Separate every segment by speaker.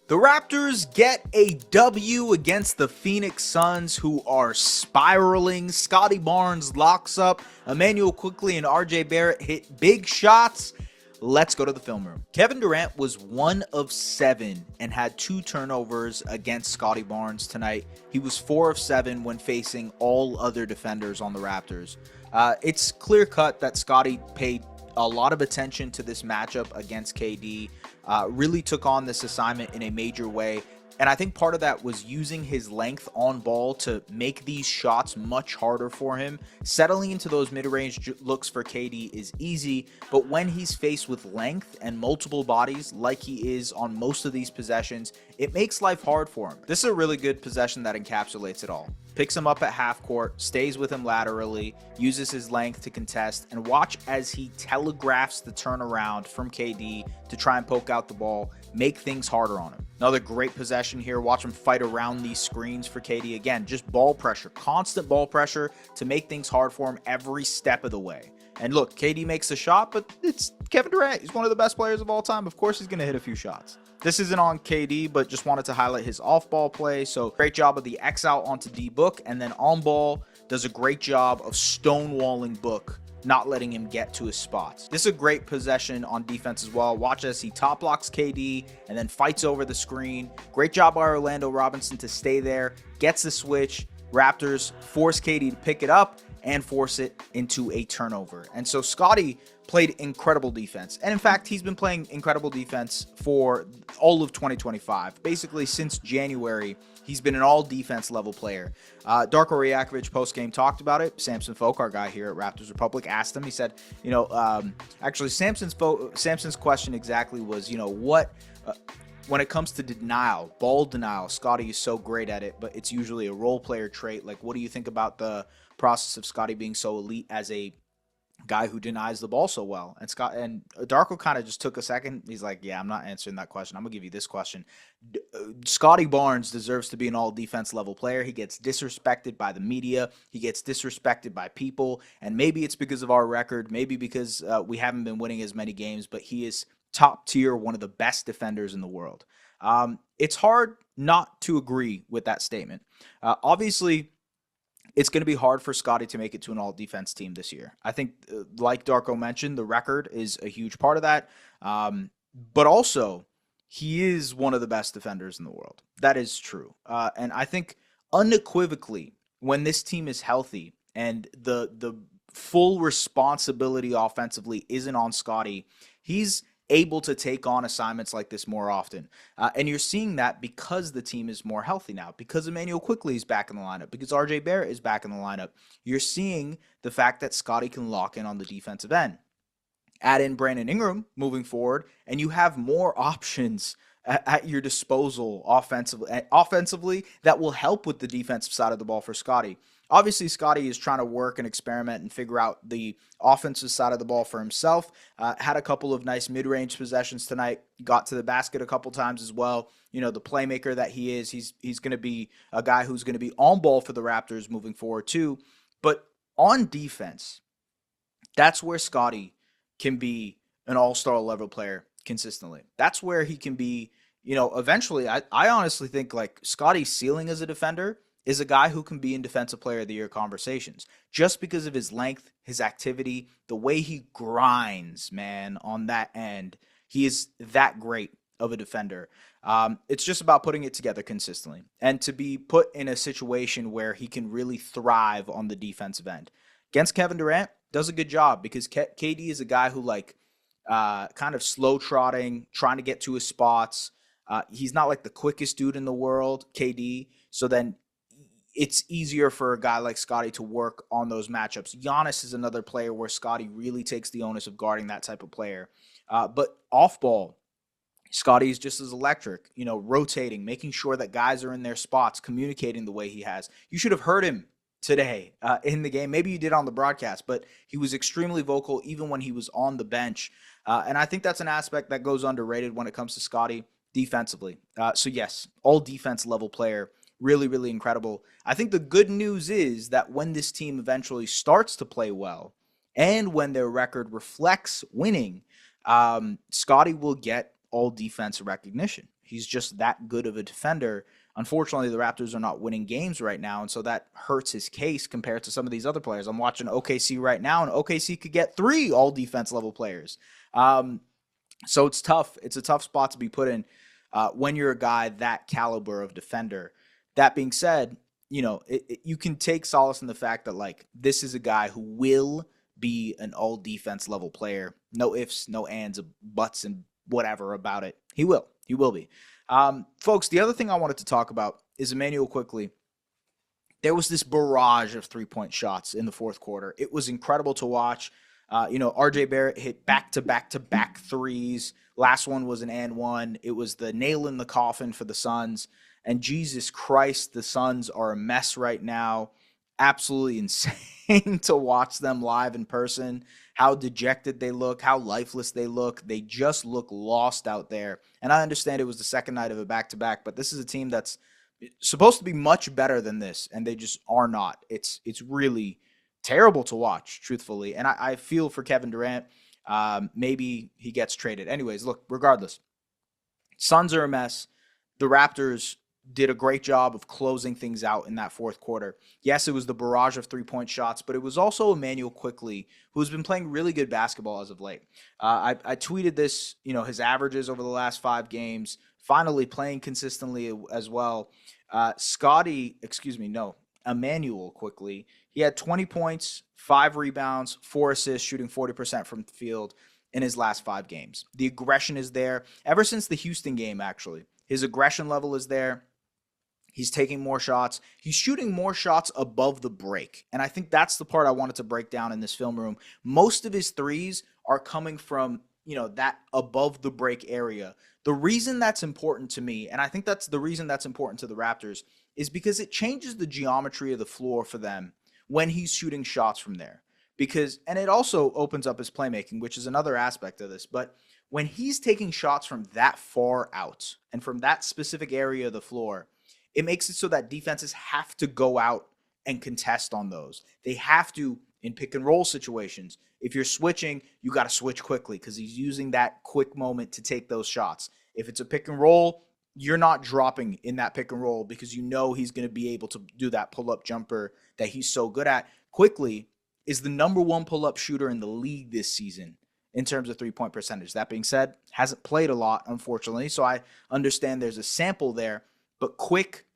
Speaker 1: The Raptors get a W against the Phoenix Suns, who are spiraling. Scottie Barnes locks up. Immanuel Quickley and RJ Barrett hit big shots. Let's go to the film room. Kevin Durant was 1 of 7 and had 2 turnovers against Scottie Barnes tonight. He was 4 of 7 when facing all other defenders on the Raptors. It's clear cut that Scottie paid a lot of attention to this matchup against KD, really took on this assignment in a major way. And I think part of that was using his length on ball to make these shots much harder for him. Settling into those mid-range looks for KD is easy, but when he's faced with length and multiple bodies like he is on most of these possessions, it makes life hard for him. This is a really good possession that encapsulates it all. Picks him up at half court, stays with him laterally, uses his length to contest, and watch as he telegraphs the turnaround from KD to try and poke out the ball, make things harder on him. Another great possession here. Watch him fight around these screens for KD. Again, just ball pressure, constant ball pressure to make things hard for him every step of the way. And look, KD makes a shot, but it's Kevin Durant. He's one of the best players of all time. Of course, he's going to hit a few shots. This isn't on KD, but just wanted to highlight his off-ball play. So great job of the X out onto D-Book, and then on ball does a great job of stonewalling Book, not letting him get to his spots. This is a great possession on defense as well. Watch as he top blocks KD and then fights over the screen. Great job by Orlando Robinson to stay there, gets the switch. Raptors force KD to pick it up and force it into a turnover. And so Scottie played incredible defense. And in fact, he's been playing incredible defense for all of 2025. Basically, since January, he's been an all-defense level player. Darko Rajakovic post-game talked about it. Samson Folk, our guy here at Raptors Republic, asked him. He said, actually, Samson's question exactly was, what... when it comes to denial, ball denial, Scottie is so great at it, but it's usually a role player trait. Like, what do you think about the process of Scottie being so elite as a guy who denies the ball so well? And Darko kind of just took a second. He's like, yeah, I'm not answering that question. I'm gonna give you this question. Scottie Barnes deserves to be an all defense level player. He gets disrespected by the media. He gets disrespected by people. And maybe it's because of our record, maybe because we haven't been winning as many games, but he is top tier, one of the best defenders in the world. It's hard not to agree with that statement. Obviously, it's going to be hard for Scottie to make it to an all-defense team this year. I think, like Darko mentioned, the record is a huge part of that. But also, he is one of the best defenders in the world. That is true. And I think unequivocally, when this team is healthy and the full responsibility offensively isn't on Scottie, he's able to take on assignments like this more often. And you're seeing that because the team is more healthy now, because Immanuel Quickley is back in the lineup, because RJ Barrett is back in the lineup. You're seeing the fact that Scottie can lock in on the defensive end. Add in Brandon Ingram moving forward, and you have more options at your disposal offensively that will help with the defensive side of the ball for Scottie. Obviously, Scottie is trying to work and experiment and figure out the offensive side of the ball for himself. Had a couple of nice mid-range possessions tonight. Got to the basket a couple times as well. The playmaker that he is, he's going to be a guy who's going to be on ball for the Raptors moving forward too. But on defense, that's where Scottie can be an all-star level player consistently. That's where he can be, eventually. I honestly think like Scottie's ceiling as a defender is a guy who can be in Defensive Player of the Year conversations just because of his length, his activity, the way he grinds, man, on that end. He is that great of a defender. It's just about putting it together consistently and to be put in a situation where he can really thrive on the defensive end. Against Kevin Durant, does a good job because KD is a guy who kind of slow trotting, trying to get to his spots. He's not like the quickest dude in the world, KD. So then it's easier for a guy like Scottie to work on those matchups. Giannis is another player where Scottie really takes the onus of guarding that type of player. But off ball, Scottie is just as electric, rotating, making sure that guys are in their spots, communicating the way he has. You should have heard him today in the game. Maybe you did on the broadcast, but he was extremely vocal even when he was on the bench. And I think that's an aspect that goes underrated when it comes to Scottie defensively. So yes, all defense level player. Really, really incredible. I think the good news is that when this team eventually starts to play well and when their record reflects winning, Scottie will get all defense recognition. He's just that good of a defender. Unfortunately, the Raptors are not winning games right now, and so that hurts his case compared to some of these other players. I'm watching OKC right now, and OKC could get 3 all defense level players. So it's tough. It's a tough spot to be put in when you're a guy that caliber of defender. That being said, you can take solace in the fact that, like, this is a guy who will be an all defense level player. No ifs, no ands, buts, and whatever about it. He will. He will be. Folks, the other thing I wanted to talk about is Immanuel Quickley. There was this barrage of 3-point shots in the fourth quarter. It was incredible to watch. RJ Barrett hit back-to-back-to-back threes. Last one was an and one. It was the nail in the coffin for the Suns. And Jesus Christ, the Suns are a mess right now. Absolutely insane to watch them live in person. How dejected they look, how lifeless they look. They just look lost out there. And I understand it was the second night of a back-to-back, but this is a team that's supposed to be much better than this, and they just are not. It's really terrible to watch, truthfully. And I feel for Kevin Durant. Maybe he gets traded. Anyways, look, regardless, Suns are a mess. The Raptors did a great job of closing things out in that fourth quarter. Yes, it was the barrage of 3-point shots, but it was also Immanuel Quickley, who's been playing really good basketball as of late. I tweeted this, his averages over the last 5 games, finally playing consistently as well. Immanuel Quickley. He had 20 points, 5 rebounds, 4 assists, shooting 40% from the field in his last 5 games. The aggression is there. Ever since the Houston game, actually, his aggression level is there. He's taking more shots. He's shooting more shots above the break. And I think that's the part I wanted to break down in this film room. Most of his threes are coming from, that above the break area. The reason that's important to me, and I think that's the reason that's important to the Raptors, is because it changes the geometry of the floor for them when he's shooting shots from there. And it also opens up his playmaking, which is another aspect of this. But when he's taking shots from that far out and from that specific area of the floor, it makes it so that defenses have to go out and contest on those. They have to in pick and roll situations. If you're switching, you got to switch quickly because he's using that quick moment to take those shots. If it's a pick and roll, you're not dropping in that pick and roll because he's going to be able to do that pull-up jumper that he's so good at. Quickley is the number 1 pull-up shooter in the league this season in terms of 3-point percentage. That being said, hasn't played a lot, unfortunately, so I understand there's a sample there. But Quick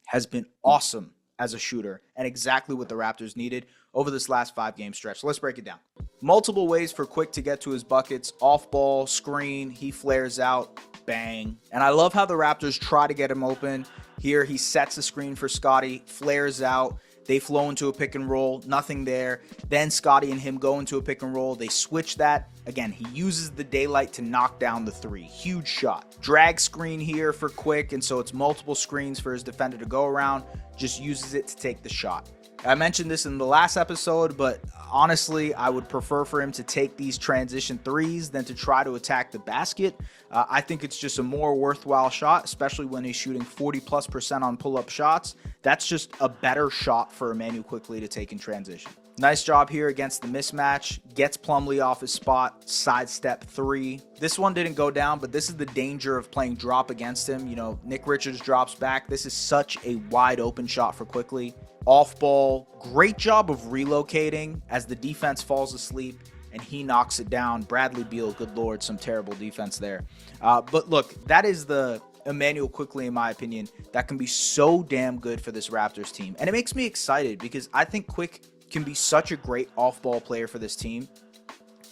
Speaker 1: has been awesome as a shooter and exactly what the Raptors needed over this last 5-game stretch. So let's break it down. Multiple ways for Quick to get to his buckets. Off ball, screen, he flares out, bang. And I love how the Raptors try to get him open. Here he sets a screen for Scottie, flares out. They flow into a pick and roll, nothing there. Then Scottie and him go into a pick and roll. They switch that. Again, he uses the daylight to knock down the 3. Huge shot. Drag screen here for Quick, and so it's multiple screens for his defender to go around. Just uses it to take the shot. I mentioned this in the last episode, but honestly, I would prefer for him to take these transition threes than to try to attack the basket. I think it's just a more worthwhile shot, especially when he's shooting 40+% on pull-up shots. That's just a better shot for Immanuel Quickley to take in transition. Nice job here against the mismatch. Gets Plumlee off his spot. Sidestep 3. This one didn't go down, but this is the danger of playing drop against him. Nick Richards drops back. This is such a wide open shot for Quickley. Off ball. Great job of relocating as the defense falls asleep and he knocks it down. Bradley Beal, good Lord, some terrible defense there. But look, that is the Immanuel Quickley, in my opinion, that can be so damn good for this Raptors team. And it makes me excited because I think Quick can be such a great off-ball player for this team.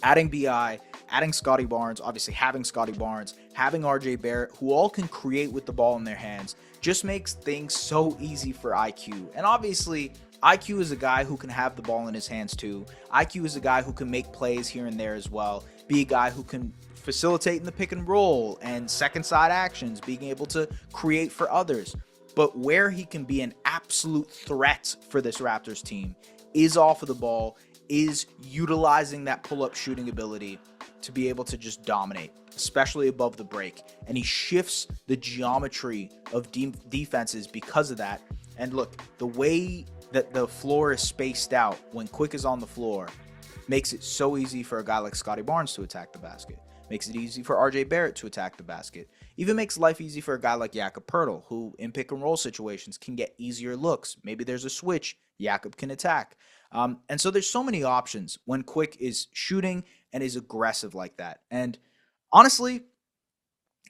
Speaker 1: Adding BI, adding Scottie Barnes, obviously having Scottie Barnes, having RJ Barrett, who all can create with the ball in their hands, just makes things so easy for IQ. And obviously, IQ is a guy who can have the ball in his hands too. IQ is a guy who can make plays here and there as well. Be a guy who can facilitate in the pick and roll and second side actions, being able to create for others. But where he can be an absolute threat for this Raptors team is off of the ball, is utilizing that pull-up shooting ability to be able to just dominate, especially above the break. And he shifts the geometry of defenses because of that. And look, the way that the floor is spaced out when Quick is on the floor makes it so easy for a guy like Scottie Barnes to attack the basket. Makes it easy for RJ Barrett to attack the basket. Even makes life easy for a guy like Jakob Pertl, who in pick and roll situations can get easier looks. Maybe there's a switch, Jakob can attack. And so there's so many options when Quick is shooting and is aggressive like that. And honestly,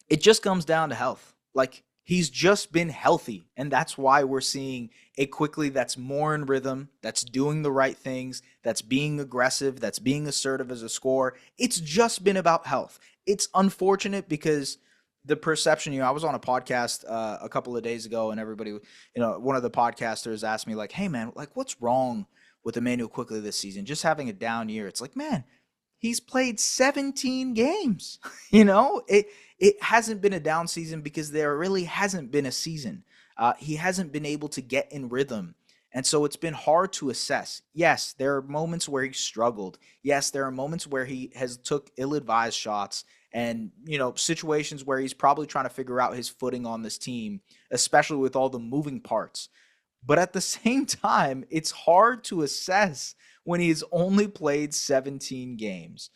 Speaker 1: it just comes down to health. Like, he's just been healthy, and that's why we're seeing a Quickley that's more in rhythm, that's doing the right things, that's being aggressive, that's being assertive as a scorer. It's just been about health. It's unfortunate because the perception, I was on a podcast a couple of days ago, and everybody, one of the podcasters asked me, like, hey man, like, what's wrong with Immanuel Quickley this season? Just having a down year. It's like, man, he's played 17 games. It hasn't been a down season because there really hasn't been a season. He hasn't been able to get in rhythm. And so it's been hard to assess. Yes, there are moments where he struggled. Yes, there are moments where he has took ill-advised shots and, situations where he's probably trying to figure out his footing on this team, especially with all the moving parts. But at the same time, it's hard to assess when he's only played 17 games.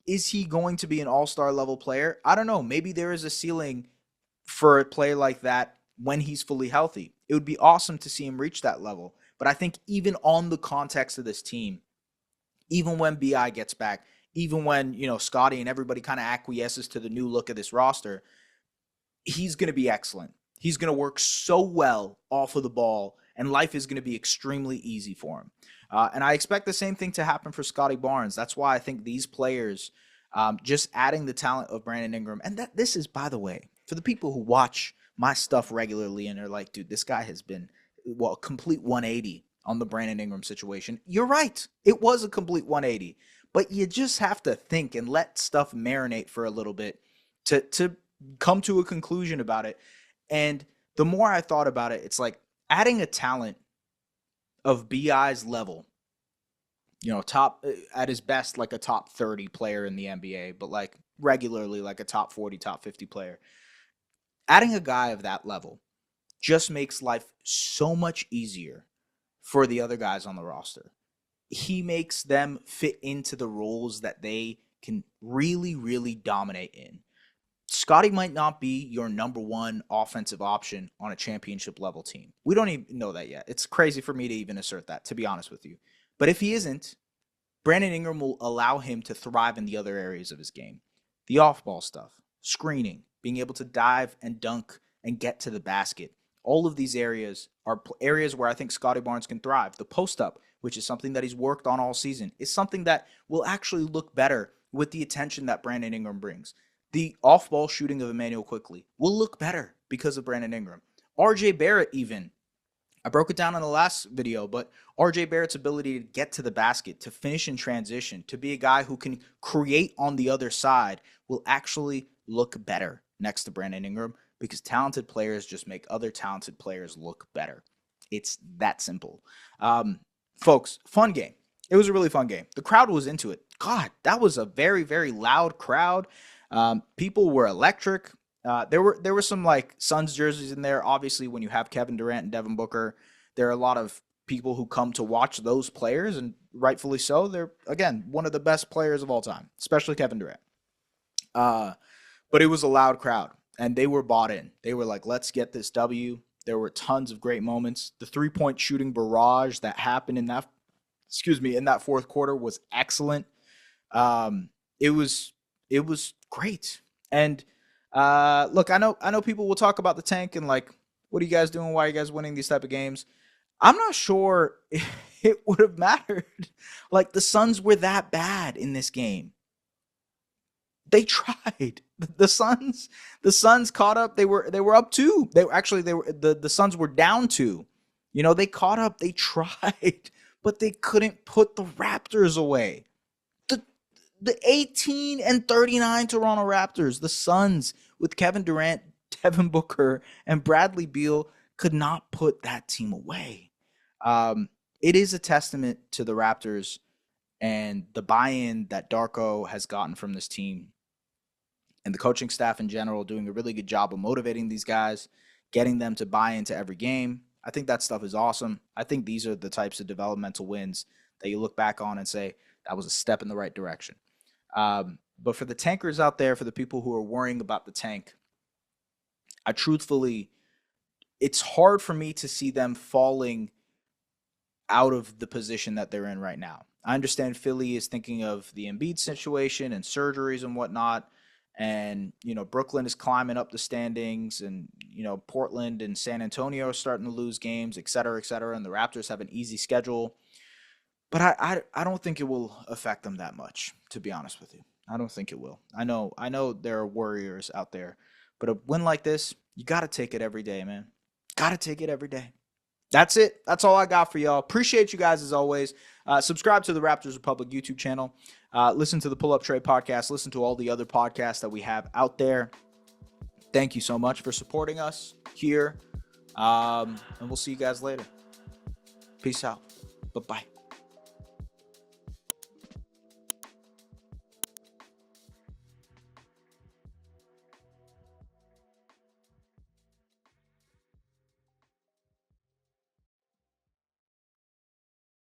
Speaker 1: Is he going to be an all-star level player? I don't know. Maybe there is a ceiling for a player like that when he's fully healthy. It would be awesome to see him reach that level. But I think even on the context of this team, even when BI gets back, even when, Scottie and everybody kind of acquiesces to the new look of this roster, he's going to be excellent. He's going to work so well off of the ball, and life is going to be extremely easy for him. And I expect the same thing to happen for Scottie Barnes. That's why I think these players, just adding the talent of Brandon Ingram, and this is, by the way, for the people who watch my stuff regularly and are like, dude, this guy has been, a complete 180 on the Brandon Ingram situation. You're right. It was a complete 180. But you just have to think and let stuff marinate for a little bit to come to a conclusion about it. And the more I thought about it, it's like adding a talent of BI's level, top at his best, like a top 30 player in the NBA, but like regularly like a top 40, top 50 player. Adding a guy of that level just makes life so much easier for the other guys on the roster. He makes them fit into the roles that they can really, really dominate in. Scottie might not be your number one offensive option on a championship level team. We don't even know that yet. It's crazy for me to even assert that, to be honest with you. But if he isn't, Brandon Ingram will allow him to thrive in the other areas of his game. The off-ball stuff, screening, being able to dive and dunk and get to the basket. All of these areas are areas where I think Scottie Barnes can thrive. The post-up, which is something that he's worked on all season, is something that will actually look better with the attention that Brandon Ingram brings. The off-ball shooting of Immanuel Quickley will look better because of Brandon Ingram. RJ Barrett even. I broke it down in the last video, but RJ Barrett's ability to get to the basket, to finish in transition, to be a guy who can create on the other side will actually look better next to Brandon Ingram because talented players just make other talented players look better. It's that simple. Folks, fun game. It was a really fun game. The crowd was into it. God, that was a very, very loud crowd. People were electric. There were some like Suns jerseys in there. Obviously, when you have Kevin Durant and Devin Booker, there are a lot of people who come to watch those players, and rightfully so. They're, again, one of the best players of all time, especially Kevin Durant. But it was a loud crowd, and they were bought in. They were like, let's get this W. There were tons of great moments. The three-point shooting barrage that happened in that fourth quarter was excellent. It was great. And look, I know people will talk about the tank and like, what are you guys doing? Why are you guys winning these type of games? I'm not sure it would have mattered. Like, the Suns were that bad in this game. They tried. The Suns caught up. They were up 2. The Suns were down 2. They caught up. They tried, but they couldn't put the Raptors away. The 18 and 39 Toronto Raptors, the Suns with Kevin Durant, Devin Booker, and Bradley Beal could not put that team away. It is a testament to the Raptors and the buy-in that Darko has gotten from this team and the coaching staff in general doing a really good job of motivating these guys, getting them to buy into every game. I think that stuff is awesome. I think these are the types of developmental wins that you look back on and say, that was a step in the right direction. But for the tankers out there, for the people who are worrying about the tank, it's hard for me to see them falling out of the position that they're in right now. I understand Philly is thinking of the Embiid situation and surgeries and whatnot. And, Brooklyn is climbing up the standings, and, Portland and San Antonio are starting to lose games, et cetera, et cetera. And the Raptors have an easy schedule. But I don't think it will affect them that much, to be honest with you. I don't think it will. I know there are warriors out there, but a win like this, you got to take it every day, man. Got to take it every day. That's it. That's all I got for y'all. Appreciate you guys as always. Subscribe to the Raptors Republic YouTube channel. Listen to the Pull Up Trade podcast. Listen to all the other podcasts that we have out there. Thank you so much for supporting us here. And we'll see you guys later. Peace out. Bye-bye.